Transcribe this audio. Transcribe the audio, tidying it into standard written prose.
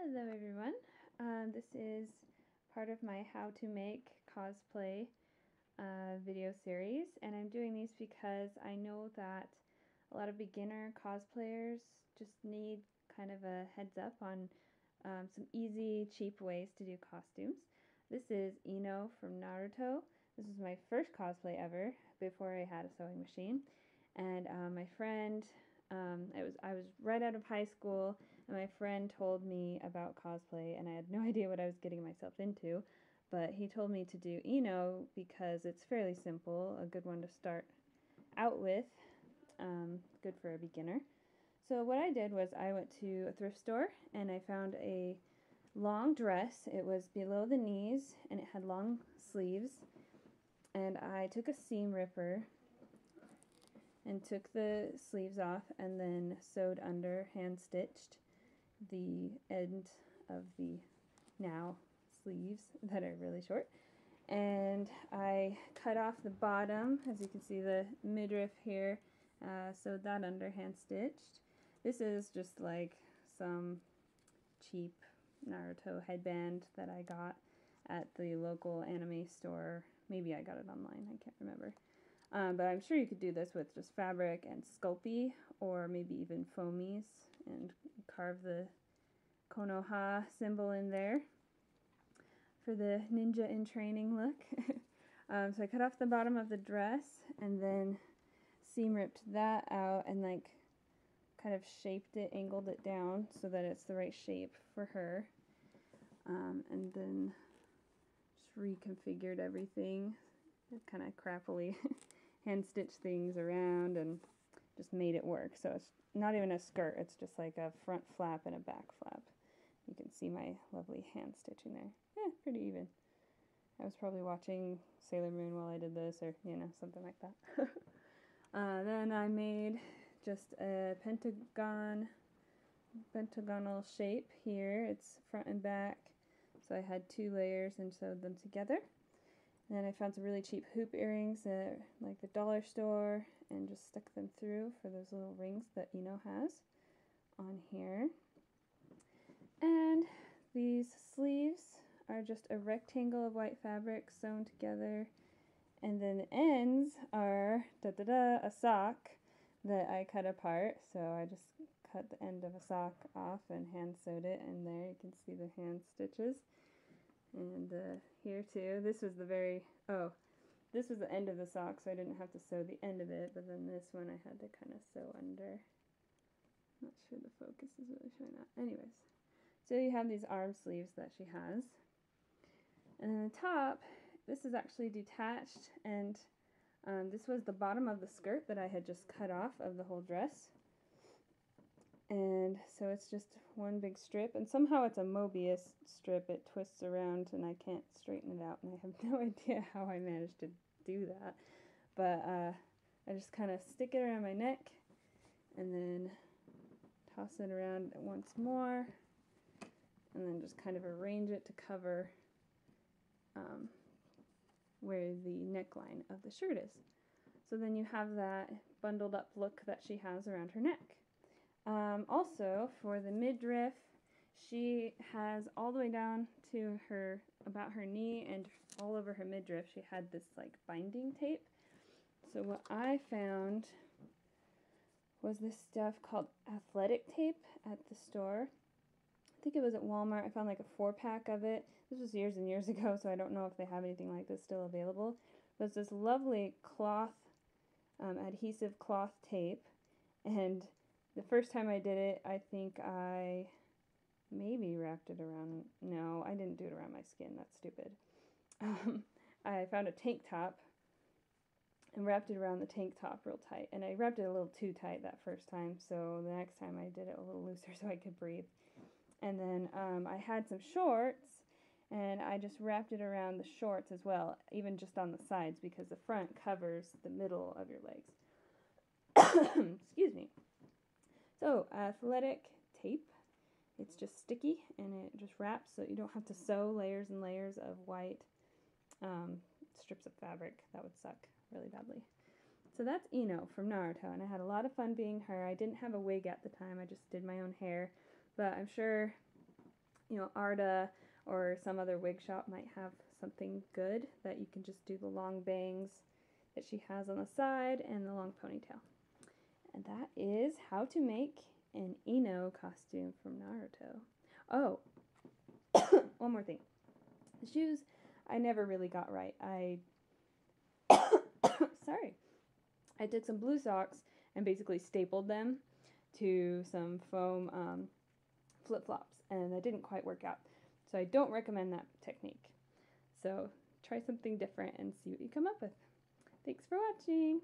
Hello everyone. This is part of my how to make cosplay video series, and I'm doing these because I know that a lot of beginner cosplayers just need kind of a heads up on some easy, cheap ways to do costumes. This is Ino from Naruto. This was my first cosplay ever before I had a sewing machine, and my friend I was right out of high school, and my friend told me about cosplay, and I had no idea what I was getting myself into. But he told me to do Eno because it's fairly simple, a good one to start out with, good for a beginner. So what I did was I went to a thrift store and I found a long dress. It was below the knees and it had long sleeves. And I took a seam ripper and took the sleeves off and then sewed under, hand stitched the end of the now sleeves that are really short. And I cut off the bottom, as you can see the midriff here, sewed that under, hand stitched. This is just like some cheap Naruto headband that I got at the local anime store. Maybe I got it online, I can't remember. But I'm sure you could do this with just fabric and Sculpey, or maybe even foamies, and carve the Konoha symbol in there for the ninja in training look. So I cut off the bottom of the dress and then seam ripped that out and like kind of shaped it, angled it down so that it's the right shape for her. And then just reconfigured everything, kind of crappily hand stitched things around and just made it work. So it's not even a skirt, it's just like a front flap and a back flap. You can see my lovely hand stitching there. Pretty even. I was probably watching Sailor Moon while I did this, or something like that. Then I made just a pentagonal shape here. It's front and back, so I had 2 layers and sewed them together. And then I found some really cheap hoop earrings at like the dollar store and just stuck them through for those little rings that Ino has on here. And these sleeves are just a rectangle of white fabric sewn together, and then the ends are a sock that I cut apart. So I just cut the end of a sock off and hand sewed it, and there you can see the hand stitches. And here too, this was this was the end of the sock, so I didn't have to sew the end of it, but then this one I had to kind of sew under. Not sure the focus is really showing that. Anyways, so you have these arm sleeves that she has. And then the top, this is actually detached, and this was the bottom of the skirt that I had just cut off of the whole dress. And so it's just one big strip, and somehow it's a Mobius strip. It twists around and I can't straighten it out, and I have no idea how I managed to do that. But I just kind of stick it around my neck and then toss it around once more, and then just kind of arrange it to cover where the neckline of the shirt is. So then you have that bundled up look that she has around her neck. Also, for the midriff, she has all the way down to about her knee and all over her midriff, she had this like binding tape. So what I found was this stuff called athletic tape at the store. I think it was at Walmart. I found like a 4-pack of it. This was years and years ago, so I don't know if they have anything like this still available. But it's this lovely cloth, adhesive cloth tape, and the first time I did it, I think I maybe wrapped it around. No, I didn't do it around my skin. That's stupid. I found a tank top and wrapped it around the tank top real tight. And I wrapped it a little too tight that first time, so the next time I did it a little looser so I could breathe. And then I had some shorts, and I just wrapped it around the shorts as well, even just on the sides, because the front covers the middle of your legs. Excuse me. So, athletic tape, it's just sticky and it just wraps so you don't have to sew layers and layers of white strips of fabric. That would suck really badly. So that's Ino from Naruto, and I had a lot of fun being her. I didn't have a wig at the time, I just did my own hair, but I'm sure Arda or some other wig shop might have something good that you can just do the long bangs that she has on the side and the long ponytail. And that is how to make an Ino costume from Naruto. Oh, one more thing. The shoes, I never really got right. Sorry. I took some blue socks and basically stapled them to some foam flip-flops, and that didn't quite work out. So I don't recommend that technique. So try something different and see what you come up with. Thanks for watching.